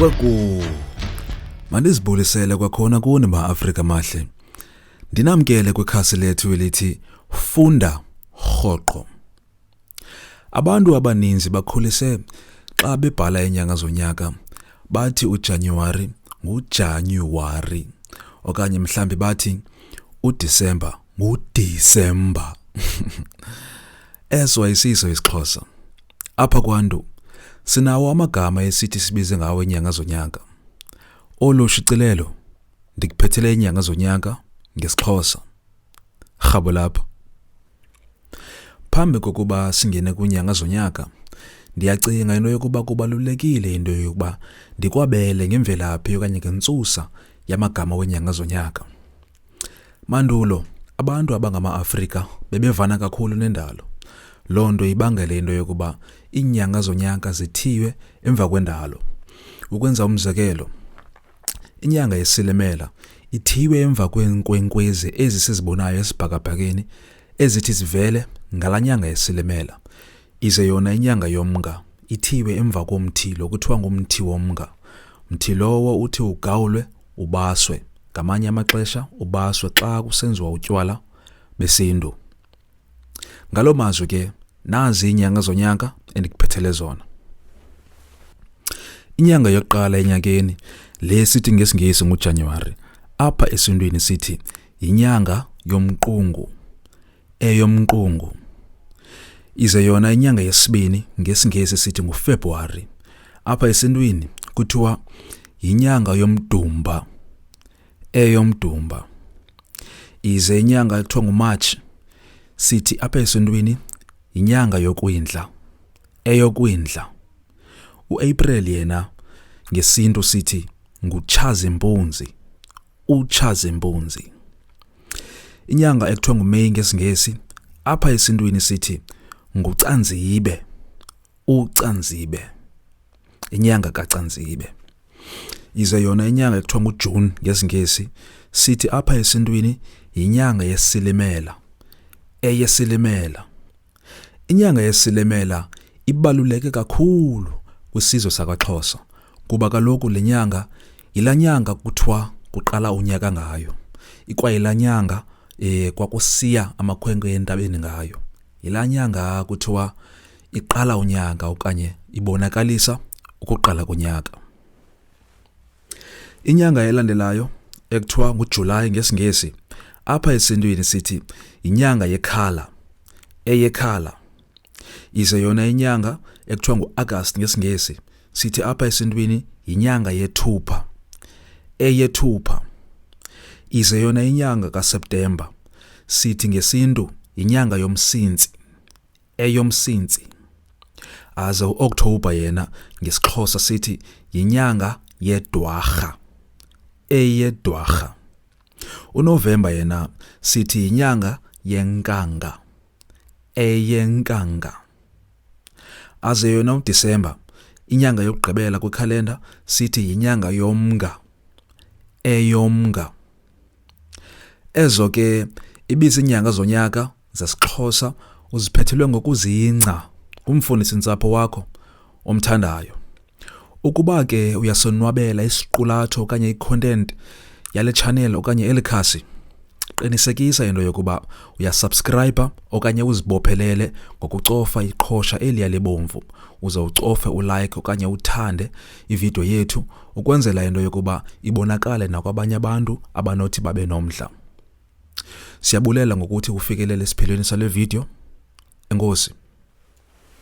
Kwaku mandizibulisele kwakhona kuni ma-Afrika amahle. Ndinamkele kwikhasi lethu elithi funda rhoqo. Abantu abaninzi bakhulise xa bebhala iinyanga zonyaka bathi uJanuwari nguJanuwari okanye mhlambi bathi uDisemba nguDisemba. Eso ayisiso isiXhosa. Apha kwantu sinawo amagama esithi sibize ngawo iinyanga zonyaka. Olu shicilelo ndikuphethele iinyanga zonyaka ngesixhosa. Rhabo lapha. Phambi kokuba singene kwiinyanga zonyaka, ndiyacinga into yokuba kubalulekile into yokuba ndikwabele ngemvelaphi okanye ngentsusa yamagama wenyanga zonyaka. Mandulo abantu abangama-Afrika bebevana kakhulu nendalo. Loo nto ibangele into yokuba iinyanga zonyaka zithiywe emva kwendalo. Ukwenza umzekelo, inyanga yesilimela ithiywe emva kweenkwenkwezi ezi sizibonayo esibhakabhakeni ezithi zivele ngalanyanga yesilimela. Ize yona inyanga yomnga ithiywe emva komthi lo kuthiwa ngumthi womnga. Mthi lowo uthi ugawulwe ubaswe. Ngamanye amaxesha ubaswe xa kusenziwa utywala besintu. Ngalo mazwi ke nazi iinyanga zonyaka endikuphethele zona. Inyanga yokuqala enyakeni le sithi ngesingesi nguJanuwari, apha esintwini sithi yinyanga yomqungu. Eyomqungu. Ize yona inyanga yesibini ngesingesi sithi nguFebruwari. Apha esintwini kuthiwa yinyanga yomdumba. Eyomdumba. Ize inyanga ekuthiwa nguMarch sithi apha esintwini yinyanga yokwindla. Eyokwindla. uApril yena ngesintu sithi nguTshazimpunzi. uTshazimpunzi. Inyanga ekuthiwa nguMeyi ngesingesi apha esintwini sithi nguCanzibe. uCanzibe. Inyanga kaCanzibe. Ize yona inyanga ekuthiwa nguJune ngesingesi sithi apha esintwini yinyanga yesilimela. Eyesilimela. Inyanga yesilimela ibaluleke kakhulu kwisizwe sakwaXhosa kuba kaloku le nyanga yilanyanga kuthiwa kuqala unyaka ngayo. Ikwayilanyanga kwakusiya amakhwenkwe entabeni ngayo. Yilanyanga kuthiwa iqala unyaka okanye ibonakalisa ukuqala konyaka. Inyanga elandelayo ekuthiwa nguJulayi ngesingesi apha esintwini sithi yinyanga yekhala. Eyekhala. Ize yona inyanga ekuthiwa nguAugust ngesingesi sithi apha esintwini yinyanga yethupha. Eyethupha. Ize yona inyanga kaSeptemba sithi ngesintu yinyanga yomsintsi. Eyomsintsi. Aze uOctober yena ngesixhosa sithi yinyanga yedwarha. Eyedwarha. uNovember yena sithi yinyanga yenkanga. Eyenkanga. Aze yona uDisemba inyanga yokugqibela kwikhalenda sithi yinyanga yomnga. Eyomnga. Ezo ke ibizinyanga zonyaka zesiXhosa uziphethelwe ngokuzingca kumfundisi-ntsapho wakho omthandayo. Ukuba ke uyasonwabela isiqulatho okanye icontent yale channel okanye elikhasi, qinisekisa into yokuba uyasubscribe okanye uzibophelele ngokucofa iqhosha eliya lebomvu. Uze ucofe ulike okanye uthande ivideo yethu ukwenzela into yokuba ibonakale nakwabanye abantu abanothi babe nomdla. Siyabulela ngokuthi ufikelele esiphelweni sale video. Enkosi.